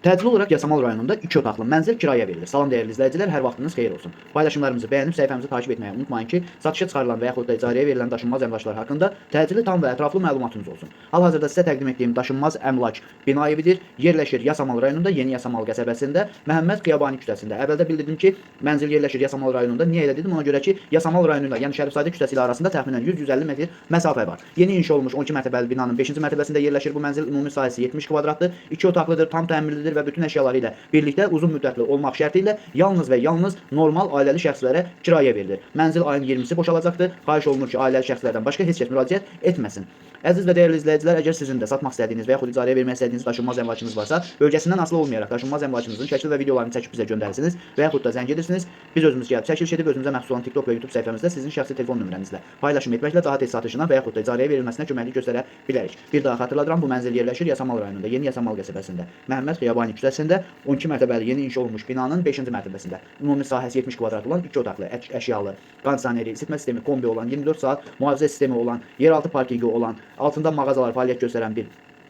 Təcili olaraq Yasamal rayonunda 2 otaqlı mənzil kiraya verilir. Salam dəyərli izləyicilər, hər vaxtınız xeyir olsun. Paylaşımlarımızı bəyənib səhifəmizi takip etməyi unutmayın ki, satışa çıxarılan və yaxud da icarəyə verilən daşınmaz əmlaklar haqqında təcili, tam və ətraflı məlumatınız olsun. Hal-hazırda sizə təqdim etdiyim daşınmaz əmlak bina evidir. Yerləşir Yasamal rayonunda, Yeni Yasamal qəsəbəsində, Məhəmməd Xiyabani küçəsində. Əvvəldə bildirdim ki, mənzil yerləşir Yasamal rayonunda. Niyə elə dedim? Ona görə ki, Yasamal rayonuyla, yəni Şərifzadə küçəsi ilə arasında təxminən 100-150 metr məsafə var. Yeni inşa olmuş 12 mərtəbəli binanın 5-ci mərtəbəsində yerləşir bu mənzil. Ümumi sahəsi 70 kvadratdır, 2 otaqlıdır, tam təmirlidir və bütün əşyaları ilə birlikdə uzun müddətli olmaq şərti ilə yalnız və yalnız normal ailəli şəxslərə kirayə verilir. Mənzil ayın 20-si boşalacaqdır. Xahiş olunur ki, ailəli şəxslərdən başqa heç kəs müraciət etməsin. Əziz və dəyərli izləyicilər, əgər sizin də satmaq istədiyiniz və yaxud icarəyə vermək istədiyiniz daşınmaz əmlakınız varsa, bölgəsindən asılı olmayaraq daşınmaz əmlakınızın şəkil və videolarını çəkib bizə göndərirsiniz və yaxud da zəng edirsiniz. Biz özümüz gəlib çəkiliş edib özümüzə məxsus olan TikTok və YouTube səhifəmizdə sizin şəxsi telefon nömrənizlə paylaşım etməklə daha tez satışına və yaxud da icarəyə verilməsinə köməklik göstərə bilərik. Bir daha xatırladıram, bu mənzil yerləşir Yasamal rayonunda, Yeni Yasamal qəsəbəsində, Məhəmməd Xiyabani küçəsində 12 mərtəbəli yeni inşa olmuş binanın 5-ci mərtəbəsində. Ümumi sahəsi 70 kvadrat olan 2 otaqlı, əşyalı, kondisioneri, isitmə sistemi kombi olan, 24 saat mühafizə sistemi olan, yeraltı parkinqi olan, altında mağazalar fəaliyyət göstərən bir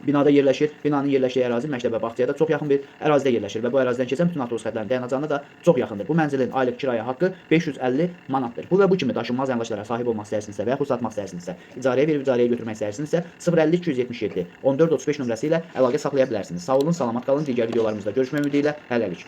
binada yerləşir. Binanın yerləşdiyi ərazi məktəbə, bağçaya da çox yaxın bir ərazidə yerləşir və bu ərazidən keçən bütün avtobus xətlərinin dayanacağına da çox yaxındır. Bu mənzilin aylıq kirayə haqqı 550 manatdır. Bu və bu kimi daşınmaz əmlaklara sahib olmaq istəyirsinizsə və yaxud satmaq istəyirsinizsə, icarəyə verib icarəyə götürmək istəyirsinizsə 050 277 14 35 nömrəsi ilə əlaqə saxlaya bilərsiniz. Sağ olun, salamat qalın. Digər videolarımızda görüşmək ümidi ilə hələlik.